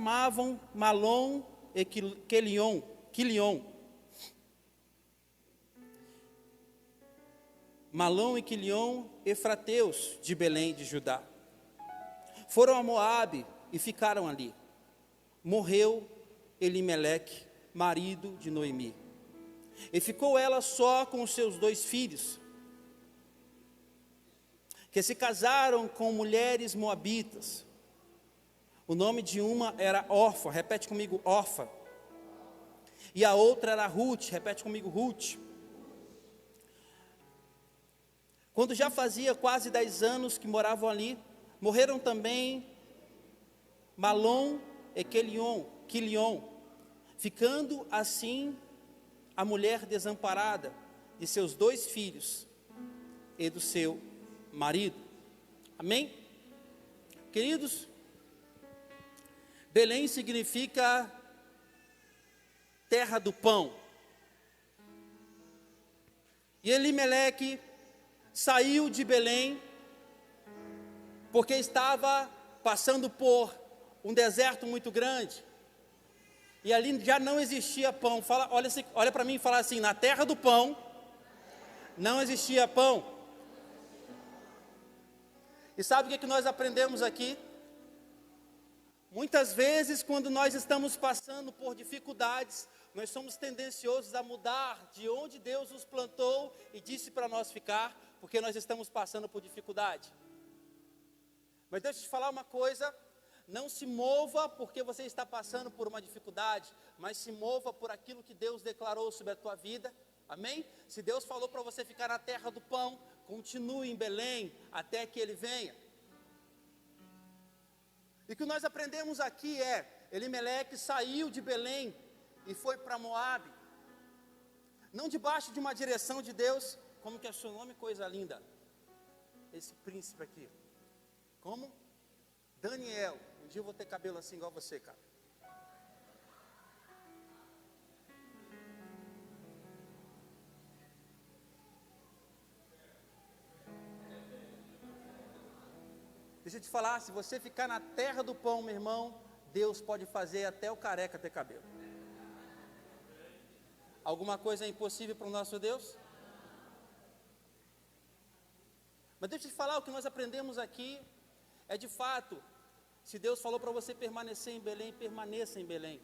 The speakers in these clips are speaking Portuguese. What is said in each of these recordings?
chamavam Malom e Quilion. Malom e Quilion, efrateus de Belém de Judá. Foram a Moabe e ficaram ali. Morreu Elimeleque, marido de Noemi. E ficou ela só com os seus 2 filhos, que se casaram com mulheres moabitas. O nome de uma era Orfa, repete comigo, Orfa. E a outra era Ruth, repete comigo, Ruth. Quando já fazia quase 10 anos que moravam ali, morreram também Malom e Quilion, ficando assim a mulher desamparada de seus 2 filhos e do seu marido. Amém? Queridos, Belém significa terra do pão. E Elimeleque saiu de Belém porque estava passando por um deserto muito grande. E ali já não existia pão. Olha para mim e fala assim: na terra do pão não existia pão. E sabe o que nós aprendemos aqui? Muitas vezes, quando nós estamos passando por dificuldades, nós somos tendenciosos a mudar de onde Deus nos plantou e disse para nós ficar, porque nós estamos passando por dificuldade. Mas deixa eu te falar uma coisa: não se mova porque você está passando por uma dificuldade, mas se mova por aquilo que Deus declarou sobre a tua vida. Amém? Se Deus falou para você ficar na terra do pão, continue em Belém até que Ele venha. E o que nós aprendemos aqui é: Elimeleque saiu de Belém e foi para Moabe, não debaixo de uma direção de Deus. Como que é seu nome, coisa linda? Esse príncipe aqui. Como? Daniel. Um dia eu vou ter cabelo assim igual você, cara. Deixa eu te falar, se você ficar na terra do pão, meu irmão, Deus pode fazer até o careca ter cabelo. Alguma coisa é impossível para o nosso Deus? Mas deixa eu te falar, o que nós aprendemos aqui é de fato, se Deus falou para você permanecer em Belém, permaneça em Belém.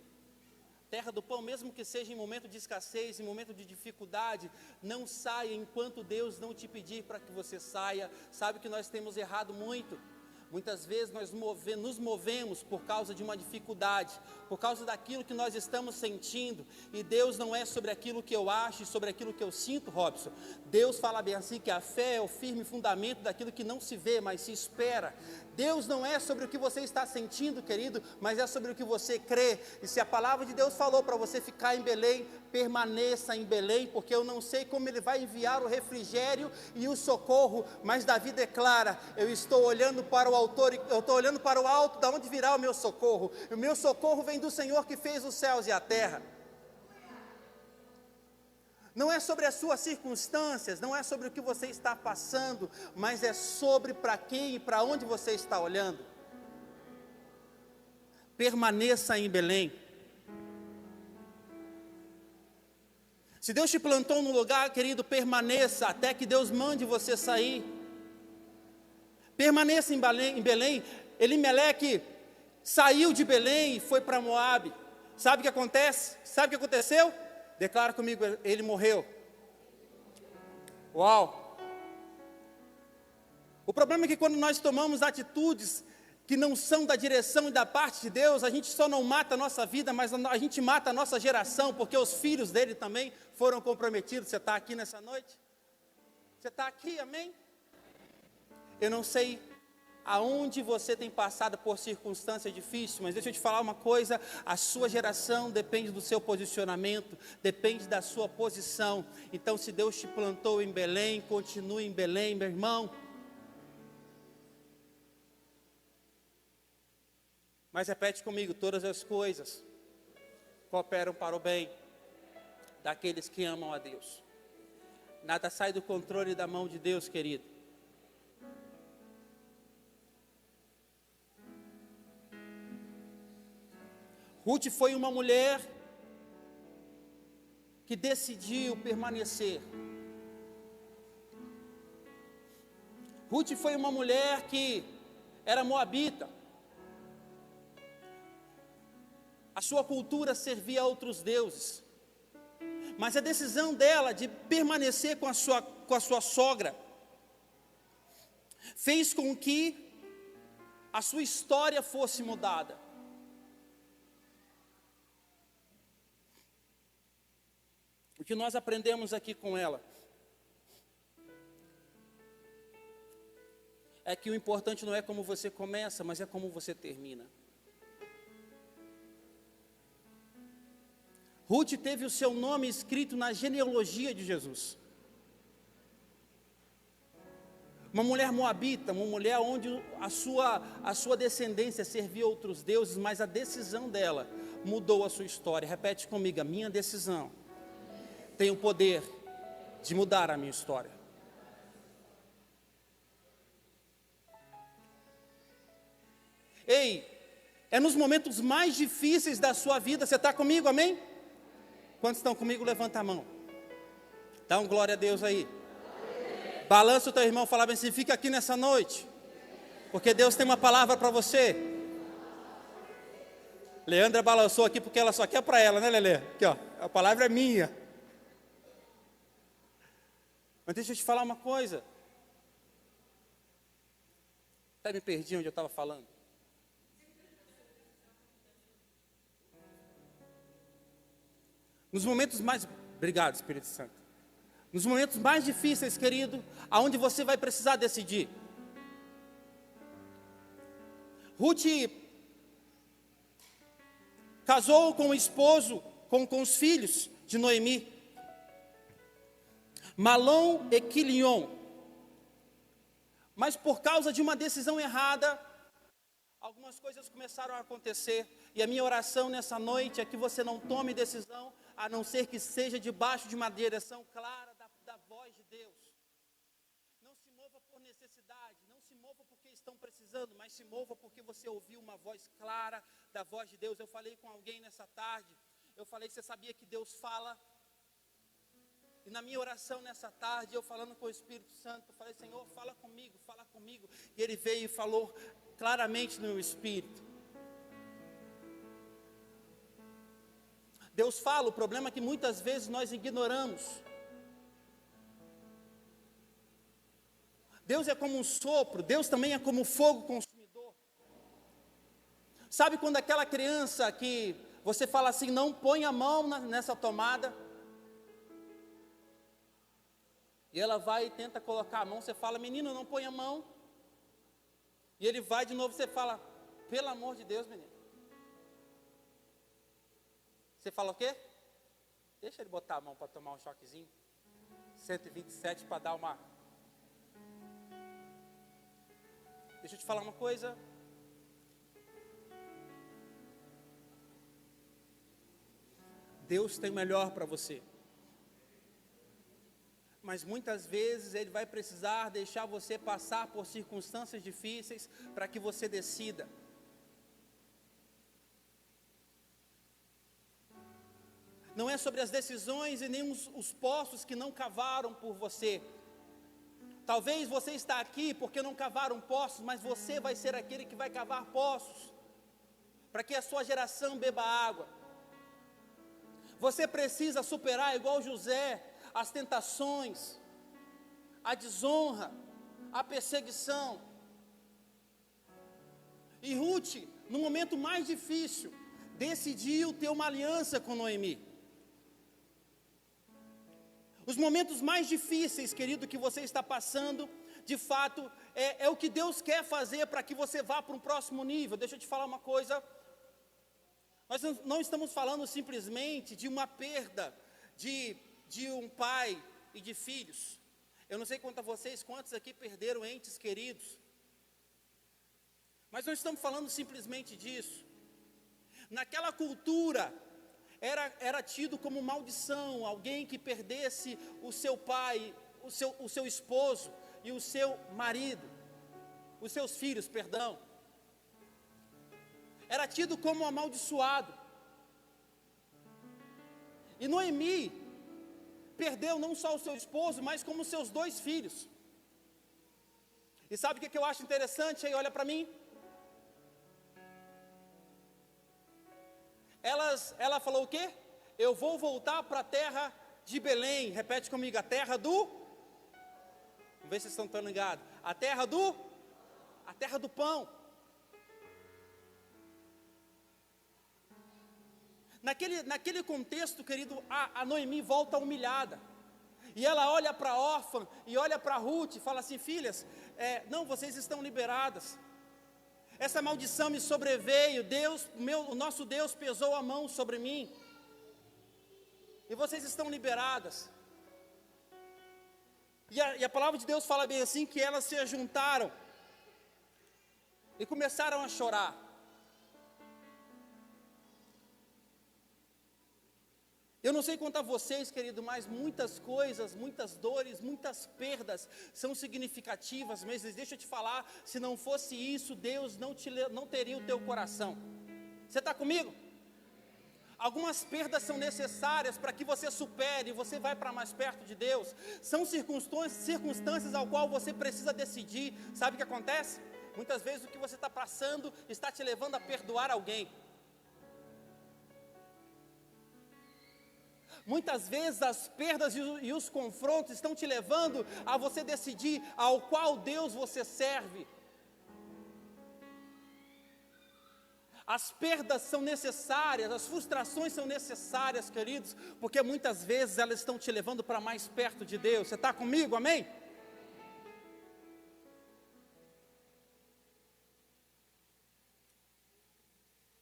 Terra do pão, mesmo que seja em momento de escassez, em momento de dificuldade, não saia enquanto Deus não te pedir para que você saia. Sabe que nós temos errado muito? Muitas vezes nós nos movemos por causa de uma dificuldade, por causa daquilo que nós estamos sentindo, e Deus não é sobre aquilo que eu acho e sobre aquilo que eu sinto, Robson. Deus fala bem assim que a fé é o firme fundamento daquilo que não se vê, mas se espera. Deus não é sobre o que você está sentindo, querido, mas é sobre o que você crê. E se a palavra de Deus falou para você ficar em Belém, permaneça em Belém, porque eu não sei como Ele vai enviar o refrigério e o socorro, mas Davi declara: eu estou olhando para o autor, eu estou olhando para o alto, da onde virá o meu socorro? O meu socorro vem do Senhor que fez os céus e a terra. Não é sobre as suas circunstâncias, não é sobre o que você está passando, mas é sobre para quem e para onde você está olhando. Permaneça em Belém. Se Deus te plantou no lugar, querido, permaneça até que Deus mande você sair. Permaneça em Belém. Elimeleque saiu de Belém e foi para Moabe. Sabe o que acontece? Sabe o que aconteceu? Declara comigo, ele morreu. Uau! O problema é que quando nós tomamos atitudes que não são da direção e da parte de Deus, a gente só não mata a nossa vida, mas a gente mata a nossa geração, porque os filhos dele também foram comprometidos. Você está aqui nessa noite? Você está aqui, amém? Eu não sei aonde você tem passado por circunstâncias difíceis, mas deixa eu te falar uma coisa: a sua geração depende do seu posicionamento, depende da sua posição. Então, se Deus te plantou em Belém, continue em Belém, meu irmão. Mas repete comigo: todas as coisas cooperam para o bem daqueles que amam a Deus. Nada sai do controle da mão de Deus, querido. Ruth foi uma mulher que decidiu permanecer. Ruth foi uma mulher que era moabita. A sua cultura servia a outros deuses. Mas a decisão dela de permanecer com a sua sogra fez com que a sua história fosse mudada. O que nós aprendemos aqui com ela é que o importante não é como você começa, mas é como você termina. Ruth teve o seu nome escrito na genealogia de Jesus. Uma mulher moabita, uma mulher onde a sua descendência servia outros deuses, mas a decisão dela mudou a sua história. Repete comigo: a minha decisão tem o poder de mudar a minha história. Ei, é nos momentos mais difíceis da sua vida, você está comigo, amém? Quantos estão comigo, levanta a mão. Dá um glória a Deus aí. Balança o teu irmão, fala bem assim: fica aqui nessa noite, porque Deus tem uma palavra para você. Leandra balançou aqui porque ela só quer para ela, né, Lelê? Aqui, ó, a palavra é minha. Mas deixa eu te falar uma coisa. Até me perdi onde eu estava falando. Nos momentos mais... Obrigado, Espírito Santo. Nos momentos mais difíceis, querido, aonde você vai precisar decidir. Ruth casou com o esposo, com os filhos de Noemi, Malom e Quilion. Mas por causa de uma decisão errada, algumas coisas começaram a acontecer. E a minha oração nessa noite é que você não tome decisão, a não ser que seja debaixo de uma direção clara da voz de Deus. Não se mova por necessidade, não se mova porque estão precisando, mas se mova porque você ouviu uma voz clara da voz de Deus. Eu falei com alguém nessa tarde, eu falei: você sabia que Deus fala? E na minha oração nessa tarde, eu falando com o Espírito Santo, eu falei: Senhor, fala comigo, fala comigo. E Ele veio e falou claramente no meu espírito. Deus fala, o problema é que muitas vezes nós ignoramos. Deus é como um sopro, Deus também é como fogo consumidor. Sabe quando aquela criança que você fala assim: não põe a mão nessa tomada, e ela vai e tenta colocar a mão, você fala: menino, não põe a mão. E ele vai de novo, você fala: pelo amor de Deus, menino. Você fala o quê? Deixa ele botar a mão para tomar um choquezinho. 127 para dar uma... Deixa eu te falar uma coisa. Deus tem o melhor para você. Mas muitas vezes Ele vai precisar deixar você passar por circunstâncias difíceis para que você decida. Não é sobre as decisões e nem os poços que não cavaram por você. Talvez você está aqui porque não cavaram poços, mas você vai ser aquele que vai cavar poços, para que a sua geração beba água. Você precisa superar, igual José, as tentações, a desonra, a perseguição. E Ruth, no momento mais difícil, decidiu ter uma aliança com Noemi. Os momentos mais difíceis, querido, que você está passando, de fato, é o que Deus quer fazer para que você vá para um próximo nível. Deixa eu te falar uma coisa. Nós não estamos falando simplesmente de uma perda de um pai e de filhos. Eu não sei quanto a vocês, quantos aqui perderam entes queridos. Mas não estamos falando simplesmente disso. Naquela cultura, era tido como maldição, alguém que perdesse o seu pai, o seu esposo e o seu marido, os seus filhos, perdão. Era tido como amaldiçoado. E Noemi perdeu não só o seu esposo, mas como os seus 2 filhos. E sabe o que eu acho interessante? Aí olha para mim. Ela falou o quê? Eu vou voltar para a terra de Belém. Repete comigo, a terra do... Vamos ver se vocês estão ligados. A terra do pão. Naquele contexto, querido, a Noemi volta humilhada. E ela olha para a órfã e olha para Ruth e fala assim: filhas, não, vocês estão liberadas. Essa maldição me sobreveio, o nosso Deus pesou a mão sobre mim. E vocês estão liberadas. E a palavra de Deus fala bem assim, que elas se juntaram e começaram a chorar. Eu não sei quanto a vocês, querido, mas muitas coisas, muitas dores, muitas perdas são significativas, mas deixa eu te falar, se não fosse isso, Deus não teria o teu coração. Você está comigo? Algumas perdas são necessárias para que você supere, você vai para mais perto de Deus. São circunstâncias ao qual você precisa decidir. Sabe o que acontece? Muitas vezes o que você está passando está te levando a perdoar alguém. Muitas vezes as perdas e os confrontos estão te levando a você decidir ao qual Deus você serve. As perdas são necessárias, as frustrações são necessárias, queridos, porque muitas vezes elas estão te levando para mais perto de Deus. Você está comigo, amém?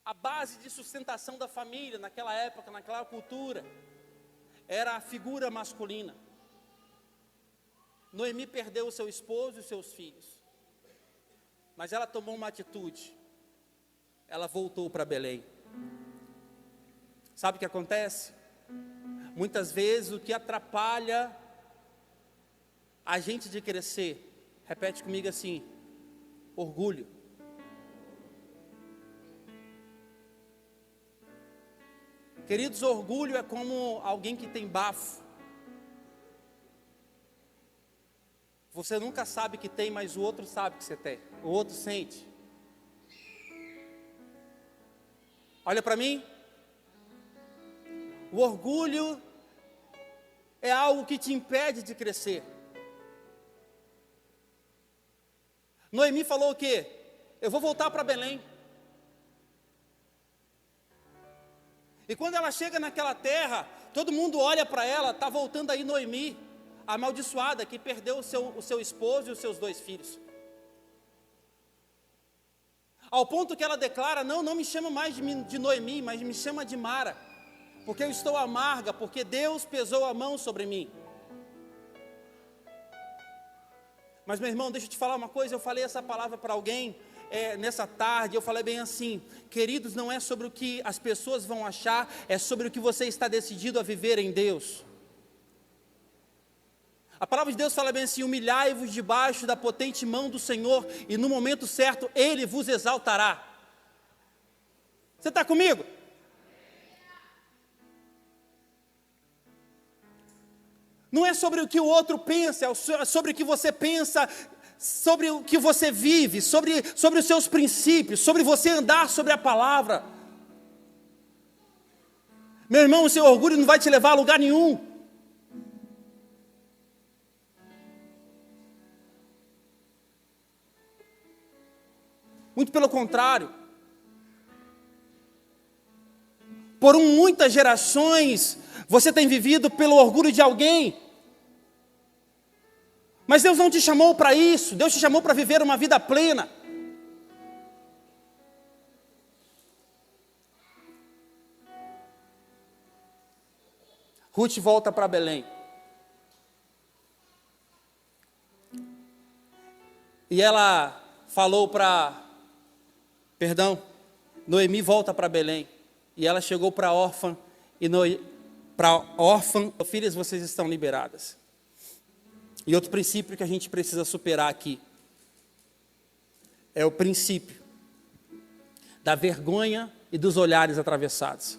A base de sustentação da família naquela época, naquela cultura, era a figura masculina. Noemi perdeu o seu esposo e os seus filhos, mas ela tomou uma atitude. Ela voltou para Belém. Sabe o que acontece? Muitas vezes o que atrapalha a gente de crescer, repete comigo assim: orgulho. Queridos, orgulho é como alguém que tem bafo. Você nunca sabe que tem, mas o outro sabe que você tem. O outro sente. Olha para mim. O orgulho é algo que te impede de crescer. Noemi falou o quê? Eu vou voltar para Belém. E quando ela chega naquela terra, todo mundo olha para ela, está voltando aí Noemi, amaldiçoada, que perdeu o seu esposo e os seus 2 filhos. Ao ponto que ela declara: não me chama mais de Noemi, mas me chama de Mara, porque eu estou amarga, porque Deus pesou a mão sobre mim. Mas meu irmão, deixa eu te falar uma coisa, eu falei essa palavra para alguém nessa tarde, eu falei bem assim: queridos, não é sobre o que as pessoas vão achar, é sobre o que você está decidido a viver em Deus. A palavra de Deus fala bem assim: humilhai-vos debaixo da potente mão do Senhor, e no momento certo Ele vos exaltará. Você está comigo? Não é sobre o que o outro pensa, é sobre o que você pensa, sobre o que você vive, sobre os seus princípios, sobre você andar sobre a palavra. Meu irmão, o seu orgulho não vai te levar a lugar nenhum. Muito pelo contrário. Por muitas gerações, você tem vivido pelo orgulho de alguém. Mas Deus não te chamou para isso. Deus te chamou para viver uma vida plena. Ruth volta para Belém. E ela falou Noemi volta para Belém. E ela chegou para a órfã, filhas, vocês estão liberadas. E outro princípio que a gente precisa superar aqui é o princípio da vergonha e dos olhares atravessados.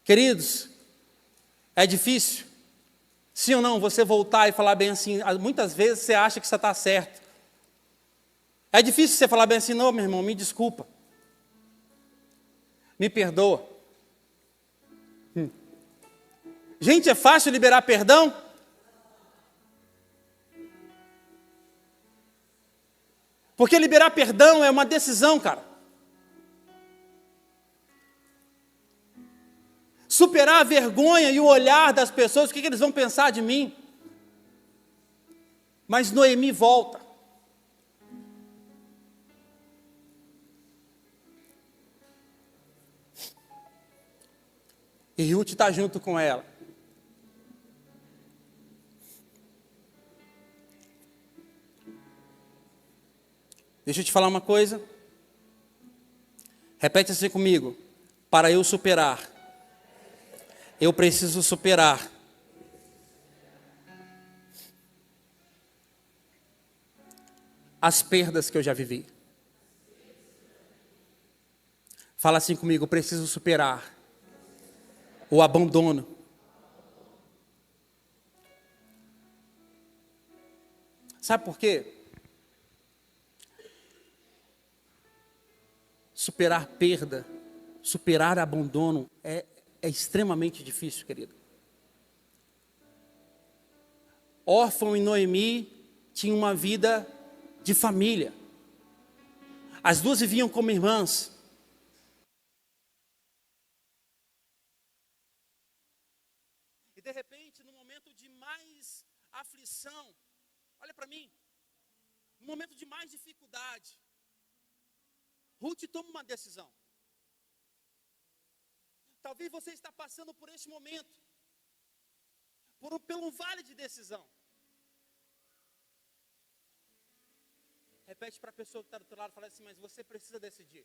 Queridos, é difícil? Sim ou não, você voltar e falar bem assim, muitas vezes você acha que você está certo. É difícil você falar bem assim, não, meu irmão, me desculpa. Me perdoa. Gente, é fácil liberar perdão? Porque liberar perdão é uma decisão, cara. Superar a vergonha e o olhar das pessoas, o que eles vão pensar de mim? Mas Noemi volta. E Ruth está junto com ela. Deixa eu te falar uma coisa. Repete assim comigo. Para eu superar, eu preciso superar as perdas que eu já vivi. Fala assim comigo, eu preciso superar o abandono. Sabe por quê? Superar perda, superar abandono é extremamente difícil, querido. Órfão e Noemi tinham uma vida de família. As duas viviam como irmãs. E de repente, no momento de mais aflição, olha para mim, no momento de mais dificuldade, Ruth toma uma decisão. Talvez você está passando por este momento, pelo vale de decisão. Repete para a pessoa que está do teu lado, fala assim, mas você precisa decidir.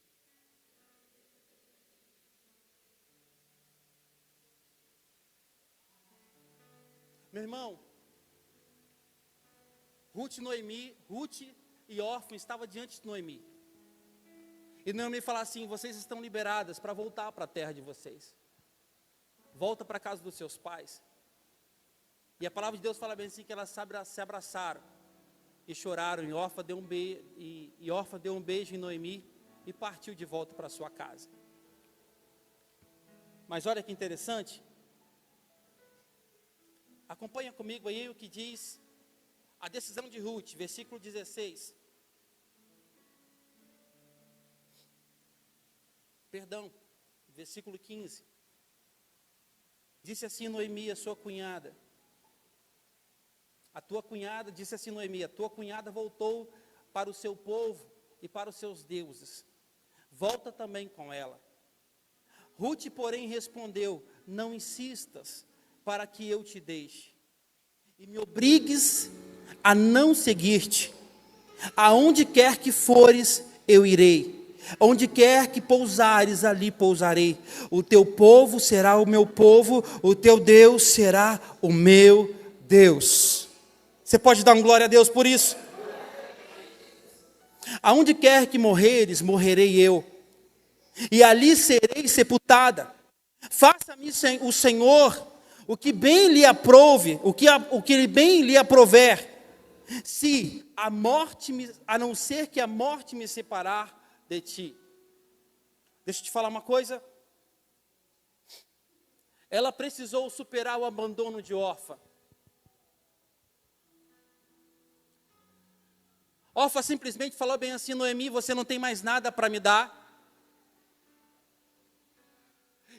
Meu irmão, Ruth e Órfão estavam diante de Noemi. E Noemi fala assim, vocês estão liberadas para voltar para a terra de vocês. Volta para a casa dos seus pais. E a palavra de Deus fala bem assim, que elas se abraçaram e choraram. E Órfã deu um beijo em Noemi e partiu de volta para sua casa. Mas olha que interessante. Acompanha comigo aí o que diz a decisão de Ruth, versículo 16. Perdão, versículo 15. Disse assim Noemi, a sua cunhada. A tua cunhada, disse assim Noemi, a tua cunhada voltou para o seu povo e para os seus deuses. Volta também com ela. Ruth, porém, respondeu, não insistas para que eu te deixe. E me obrigues a não seguir-te. Aonde quer que fores, eu irei. Onde quer que pousares, ali pousarei. O teu povo será o meu povo, o teu Deus será o meu Deus. Você pode dar um glória a Deus por isso? Aonde quer que morreres, morrerei eu. E ali serei sepultada. Faça-me o Senhor o que bem lhe aprouve, o que bem lhe aprover. Se a morte a não ser que a morte me separar de ti. Deixa eu te falar uma coisa. Ela precisou superar o abandono de Órfã. Órfã simplesmente falou bem assim, Noemi, você não tem mais nada para me dar.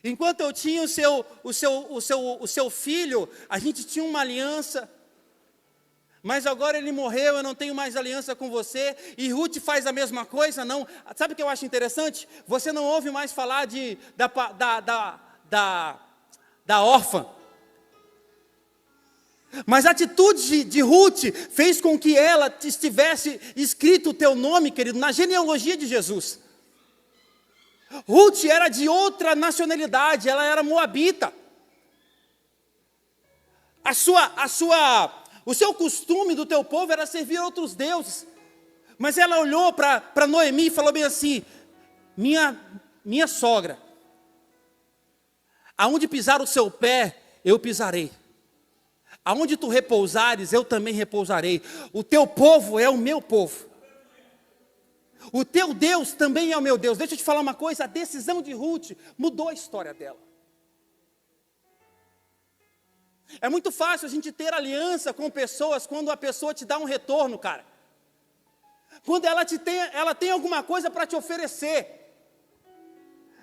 Enquanto eu tinha o seu filho, a gente tinha uma aliança. Mas agora ele morreu, eu não tenho mais aliança com você. E Ruth faz a mesma coisa, não. Sabe o que eu acho interessante? Você não ouve mais falar da órfã. Mas a atitude de Ruth fez com que ela estivesse escrito o teu nome, querido, na genealogia de Jesus. Ruth era de outra nacionalidade, ela era moabita. O seu costume do teu povo era servir a outros deuses. Mas ela olhou para Noemi e falou bem assim, minha sogra, Aonde pisar o seu pé, eu pisarei. Aonde tu repousares, eu também repousarei. O teu povo é o meu povo. O teu Deus também é o meu Deus. Deixa eu te falar uma coisa, a decisão de Ruth mudou a história dela. É muito fácil a gente ter aliança com pessoas quando a pessoa te dá um retorno, cara. Quando ela tem alguma coisa para te oferecer.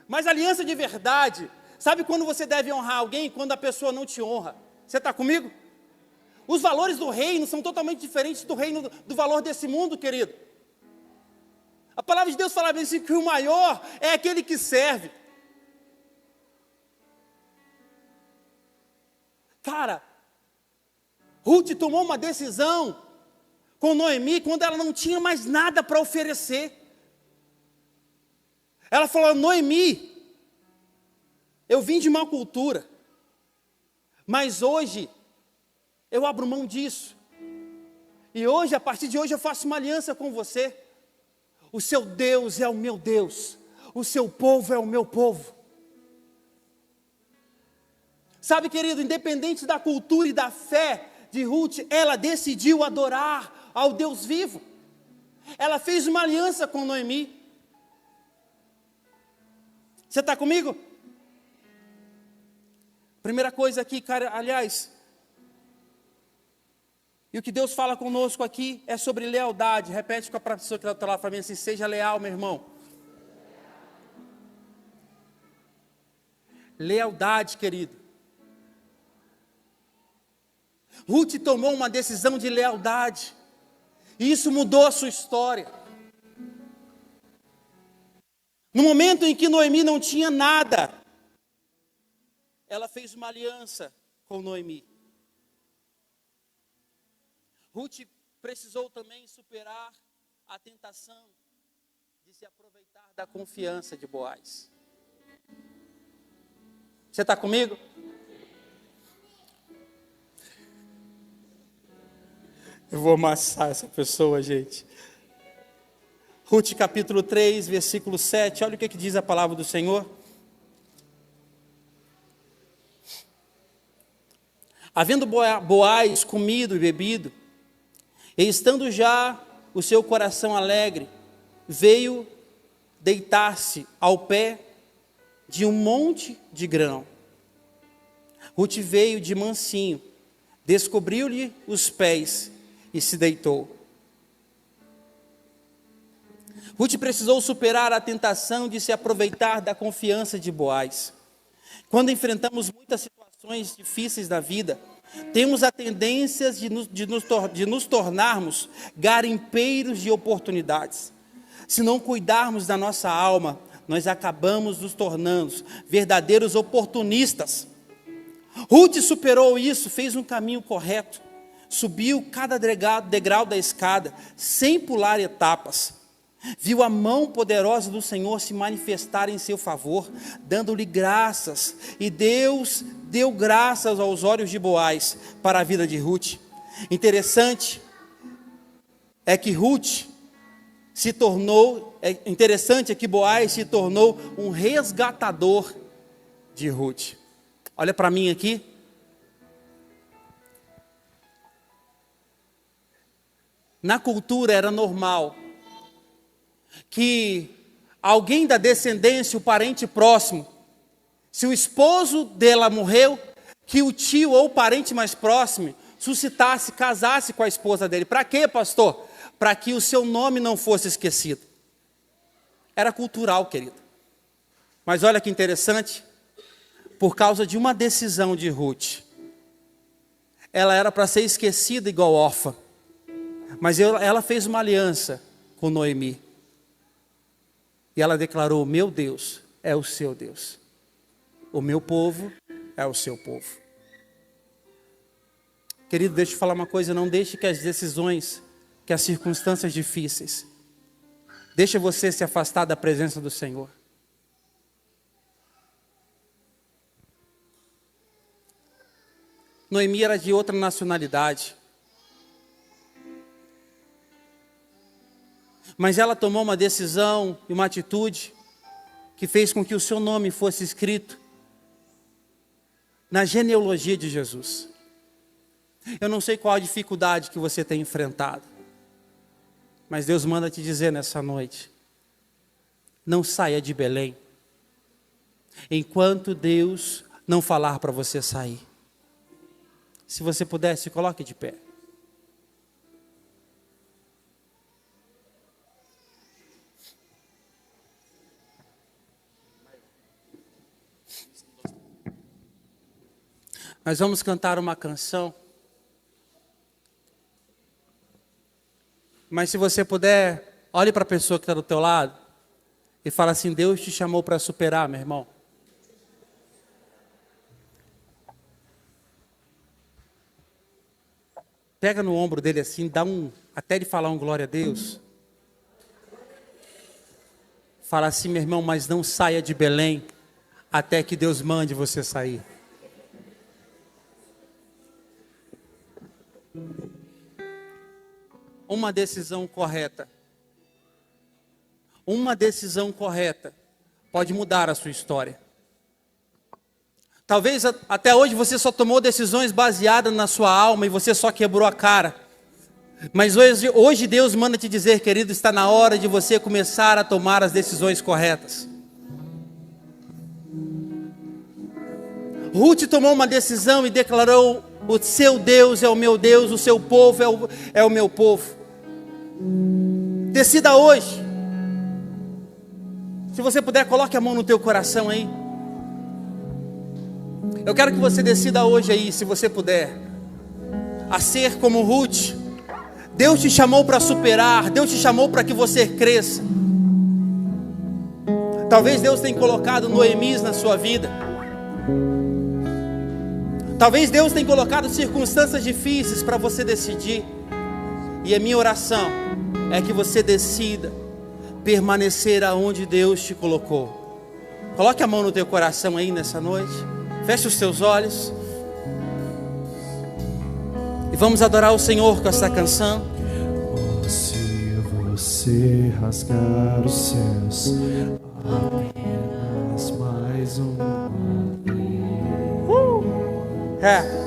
Mas aliança de verdade, sabe quando você deve honrar alguém? Quando a pessoa não te honra. Você está comigo? Os valores do reino são totalmente diferentes do reino do valor desse mundo, querido. A palavra de Deus fala bem assim, que o maior é aquele que serve. Cara, Ruth tomou uma decisão com Noemi quando ela não tinha mais nada para oferecer. Ela falou: Noemi, eu vim de uma cultura, mas hoje eu abro mão disso. E hoje, a partir de hoje, eu faço uma aliança com você. O seu Deus é o meu Deus, o seu povo é o meu povo. Sabe, querido, independente da cultura e da fé de Ruth, ela decidiu adorar ao Deus vivo. Ela fez uma aliança com Noemi. Você está comigo? Primeira coisa aqui, cara, aliás, e o que Deus fala conosco aqui é sobre lealdade. Repete com a pessoa que está lá para mim assim: seja leal, meu irmão. Lealdade, querido. Ruth tomou uma decisão de lealdade. E isso mudou a sua história. No momento em que Noemi não tinha nada, ela fez uma aliança com Noemi. Ruth precisou também superar a tentação de se aproveitar da confiança de Boaz. Você está comigo? Eu vou amassar essa pessoa, gente. Ruth capítulo 3, versículo 7. Olha o que diz a palavra do Senhor. Havendo Boaz comido e bebido, e estando já o seu coração alegre, veio deitar-se ao pé de um monte de grão. Ruth veio de mansinho, descobriu-lhe os pés e se deitou. Ruth precisou superar a tentação de se aproveitar da confiança de Boaz. Quando enfrentamos muitas situações difíceis da vida, temos a tendência de nos tornarmos garimpeiros de oportunidades. Se não cuidarmos da nossa alma, nós acabamos nos tornando verdadeiros oportunistas. Ruth superou isso, fez um caminho correto, subiu cada degrau da escada, sem pular etapas. Viu a mão poderosa do Senhor se manifestar em seu favor, dando-lhe graças, e Deus deu graças aos olhos de Boaz para a vida de Ruth. Interessante é que Boaz se tornou um resgatador de Ruth. Olha para mim aqui. Na cultura era normal que alguém da descendência, o parente próximo, se o esposo dela morreu, que o tio ou o parente mais próximo suscitasse, casasse com a esposa dele. Para quê, pastor? Para que o seu nome não fosse esquecido. Era cultural, querido. Mas olha que interessante, por causa de uma decisão de Ruth, ela era para ser esquecida igual órfã, mas ela fez uma aliança com Noemi. E ela declarou: meu Deus é o seu Deus. O meu povo é o seu povo. Querido, deixa eu te falar uma coisa. Não deixe que as decisões, que as circunstâncias difíceis, deixe você se afastar da presença do Senhor. Noemi era de outra nacionalidade. Mas ela tomou uma decisão e uma atitude que fez com que o seu nome fosse escrito na genealogia de Jesus. Eu não sei qual a dificuldade que você tem enfrentado, mas Deus manda te dizer nessa noite: não saia de Belém enquanto Deus não falar para você sair. Se você puder, se coloque de pé. Nós vamos cantar uma canção. Mas se você puder, olhe para a pessoa que está do teu lado e fala assim: Deus te chamou para superar, meu irmão. Pega no ombro dele assim, até ele falar um glória a Deus. Fala assim: meu irmão, mas não saia de Belém até que Deus mande você sair. Uma decisão correta pode mudar a sua história. Talvez até hoje você só tomou decisões baseadas na sua alma e você só quebrou a cara. Mas hoje Deus manda te dizer, querido, está na hora de você começar a tomar as decisões corretas. Ruth tomou uma decisão e declarou: o seu Deus é o meu Deus, o seu povo é o meu povo. Decida hoje. Se você puder, coloque a mão no teu coração aí. Eu quero que você decida hoje aí, se você puder, a ser como Ruth. Deus te chamou para superar, Deus te chamou para que você cresça. Talvez Deus tenha colocado Noemis na sua vida. Talvez Deus tenha colocado circunstâncias difíceis para você decidir. E a minha oração é que você decida permanecer aonde Deus te colocou. Coloque a mão no teu coração aí nessa noite. Feche os teus olhos. E vamos adorar o Senhor com essa canção. Oh, se você rasgar os céus apenas mais uma vez. É.